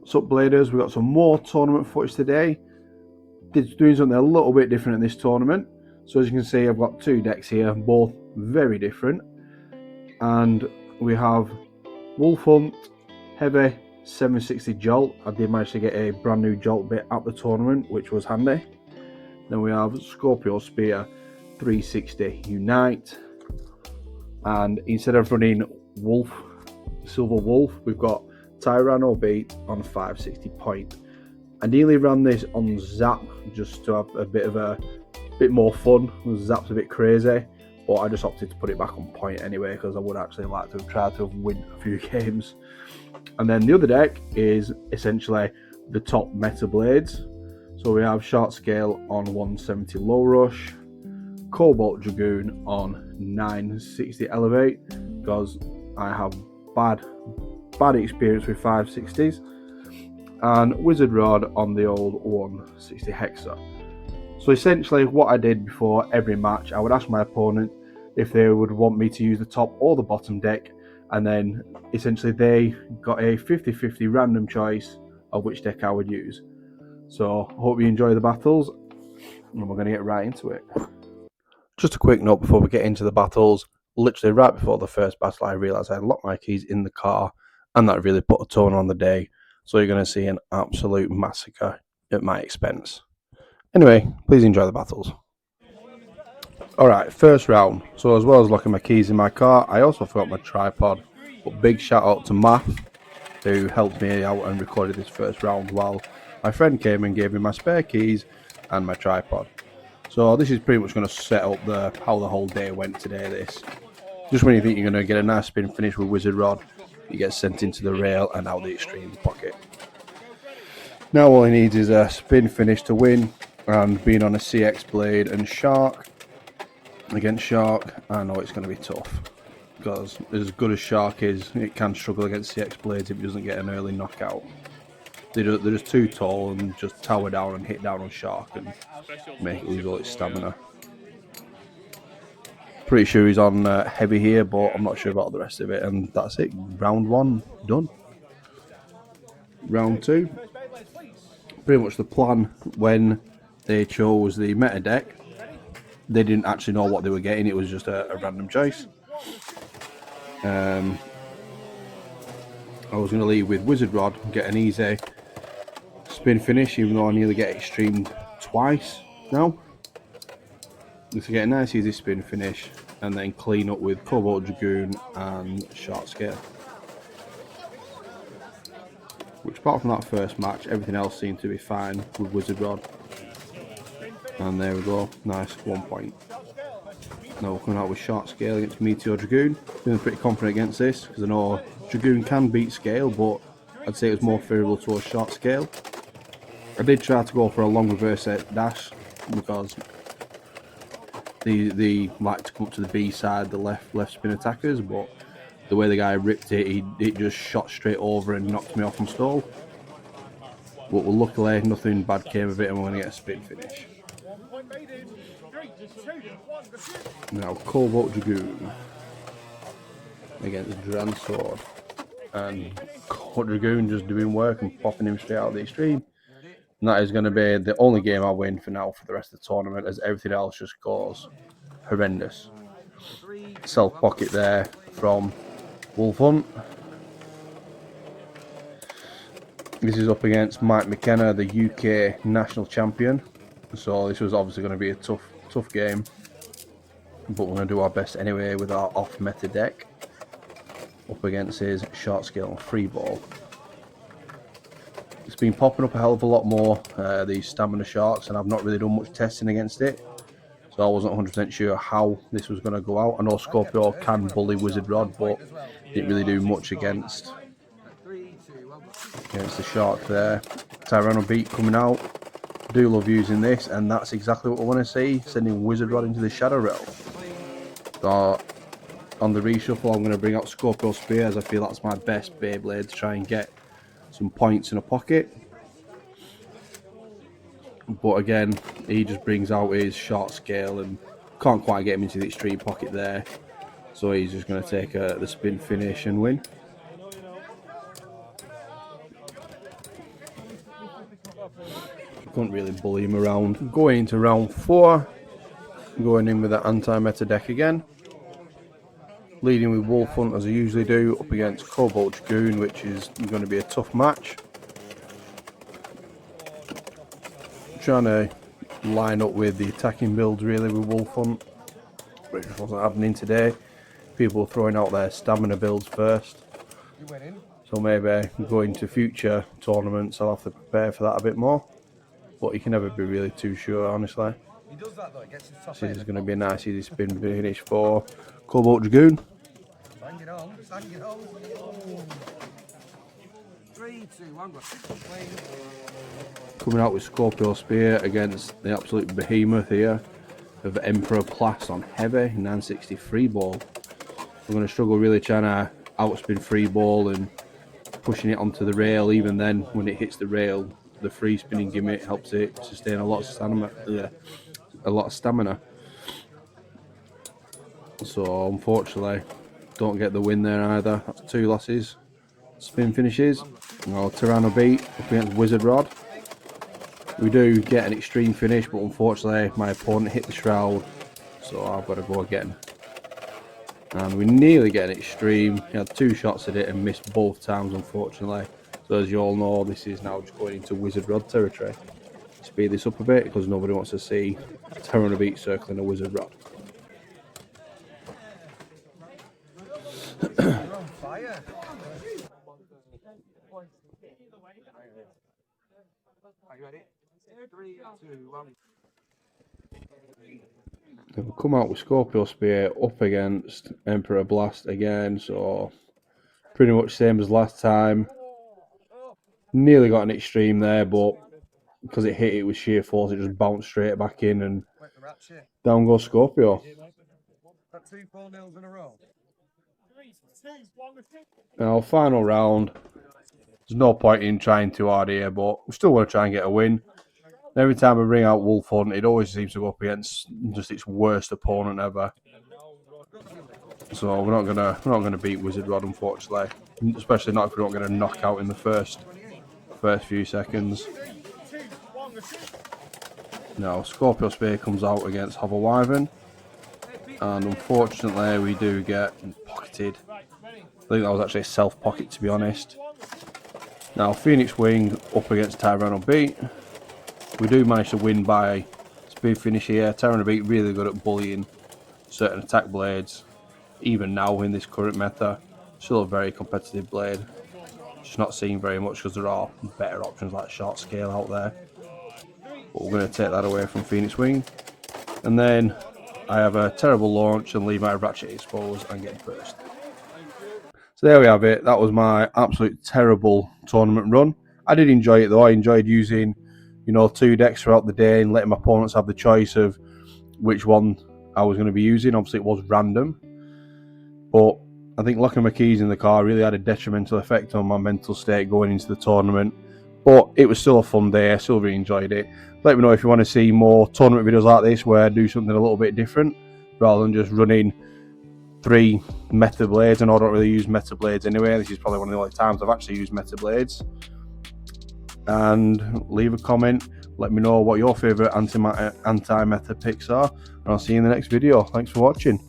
What's up, Bladers? We've got some more tournament footage today. Doing something a little bit different in this tournament. So as you can see, I've got two decks here, both very different. And we have Wolf Hunt Heavy 760 Jolt. I did manage to get a brand new Jolt bit at the tournament, which was handy. Then we have Scorpio Spear 360 Unite. And instead of running Wolf, Silver Wolf, we've got Tyranno Beat on 560 point. I nearly ran this on Zap just to have a bit more fun. Zap's a bit crazy, but I just opted to put it back on point anyway because I would actually like to have tried to win a few games. And then the other deck is essentially the top meta blades. So we have Short Scale on 170 Low Rush, Cobalt Dragoon on 960 Elevate because I have bad experience with 560s, and Wizard Rod on the old 160 Hexa. So essentially what I did before every match, I would ask my opponent if they would want me to use the top or the bottom deck, and then essentially they got a 50-50 random choice of which deck I would use. So I hope you enjoy the battles, and we're going to get right into it. Just a quick note before we get into the battles. Literally right before the first battle I realised I had locked my keys in the car, and that really put a tone on the day. So you're going to see an absolute massacre at my expense. Anyway, please enjoy the battles. Alright, first round. So as well as locking my keys in my car, I also forgot my tripod. But big shout out to Matt, who helped me out and recorded this first round while my friend came and gave me my spare keys and my tripod. So this is pretty much going to set up how the whole day went today. Just when you think you're going to get a nice spin finish with Wizard Rod, you get sent into the rail and out the extreme pocket. Now all he needs is a spin finish to win, and being on a CX Blade and Shark, against Shark, I know it's going to be tough. Because as good as Shark is, it can struggle against CX Blades if it doesn't get an early knockout. They're just too tall and just tower down and hit down on Shark and make it lose all its stamina. Pretty sure he's on heavy here, but I'm not sure about the rest of it. And that's it. Round one done. Round two. Pretty much the plan when they chose the meta deck. They didn't actually know what they were getting. It was just a random choice. I was going to leave with Wizard Rod, get an easy spin finish, even though I nearly get it streamed twice now. Just to get a nice easy spin finish and then clean up with Cobalt Dragoon and Short Scale. Which, apart from that first match, everything else seemed to be fine with Wizard Rod. And there we go, nice 1 point. Now we're coming out with Short Scale against Meteor Dragoon. Feeling pretty confident against this because I know Dragoon can beat Scale, but I'd say it was more favourable towards Short Scale. I did try to go for a long reverse set dash because they like to come up to the B side, the left spin attackers, but the way the guy ripped it, it just shot straight over and knocked me off and stole. But luckily nothing bad came of it, and we're going to get a spin finish. Now Cobalt Dragoon against Dran Sword, and Cobalt Dragoon just doing work and popping him straight out of the extreme. And that is going to be the only game I win for now for the rest of the tournament, as everything else just goes horrendous. Self pocket there from Wolf Hunt. This is up against Mike McKenna, the UK national champion. So this was obviously going to be a tough game, but we're going to do our best anyway with our off meta deck up against his Short Scale free ball. It's been popping up a hell of a lot more, these stamina sharks, and I've not really done much testing against it, so I wasn't 100% sure how this was going to go out. I know Scorpio can bully Wizard Rod, but didn't really do much against the shark there. Tyranno Beat coming out. Do love using this, and that's exactly what we want to see, sending Wizard Rod into the Shadow Realm. So on the reshuffle, I'm going to bring out Scorpio Spear, as I feel that's my best Beyblade to try and get some points in a pocket. But again, he just brings out his Short Scale and can't quite get him into the extreme pocket there, so he's just going to take the spin finish and win. Couldn't really bully him around. Going into round 4, going in with that anti-meta deck again. Leading with Wolf Hunt as I usually do, up against Cobalt Dragoon, which is going to be a tough match. Trying to line up with the attacking builds really with Wolf Hunt, which wasn't happening today. People throwing out their stamina builds first. So maybe going to future tournaments I'll have to prepare for that a bit more. But you can never be really too sure, honestly. This is going to be a nice easy spin finish for Cobalt Dragoon. Coming out with Scorpio Spear against the absolute behemoth here of Emperor Blast on heavy 960 free ball. I'm going to struggle really trying to outspin free ball and pushing it onto the rail. Even then, when it hits the rail, the free spinning gimmick helps it sustain a lot of stamina. So unfortunately, don't get the win there either. That's 2 losses. Spin finishes. Well, Tyranno beat up against Wizard Rod. We do get an extreme finish, but unfortunately my opponent hit the shroud, so I've got to go again. And we nearly get an extreme. He had 2 shots at it and missed both times, unfortunately. So as you all know, this is now just going into Wizard Rod territory. Speed this up a bit because nobody wants to see Tyranno beat circling a Wizard Rod. We'll come out with Scorpio Spear up against Emperor Blast again, so pretty much same as last time. Nearly got an extreme there, but because it hit it with sheer force, it just bounced straight back in and down goes Scorpio. Now, final round. There's no point in trying too hard here, but we still want to try and get a win. Every time I bring out Wolf Hunt, it always seems to go up against just its worst opponent ever. So we're not gonna beat Wizard Rod, unfortunately. Especially not if we're not gonna knock out in the first few seconds. Now Scorpio Spear comes out against Hover Wyvern, and unfortunately we do get pocketed. I think that was actually a self pocket, to be honest. Now Phoenix Wing up against Tyranno beat. We do manage to win by speed finish here. Tyranno beat really good at bullying certain attack blades. Even now in this current meta, still a very competitive blade. Just not seeing very much because there are better options like short scale out there. But we're going to take that away from Phoenix Wing. And then I have a terrible launch and leave my Ratchet exposed and get first. So there we have it. That was my absolute terrible tournament run. I did enjoy it though. I enjoyed using, 2 decks throughout the day and letting my opponents have the choice of which one I was going to be using. Obviously it was random, but I think locking my keys in the car really had a detrimental effect on my mental state going into the tournament. But it was still a fun day. I still really enjoyed it. Let me know if you want to see more tournament videos like this where I do something a little bit different rather than just running 3 meta blades. And I don't really use meta blades anyway. This is probably one of the only times I've actually used meta blades. And leave a comment. Let me know what your favourite anti-meta picks are. And I'll see you in the next video. Thanks for watching.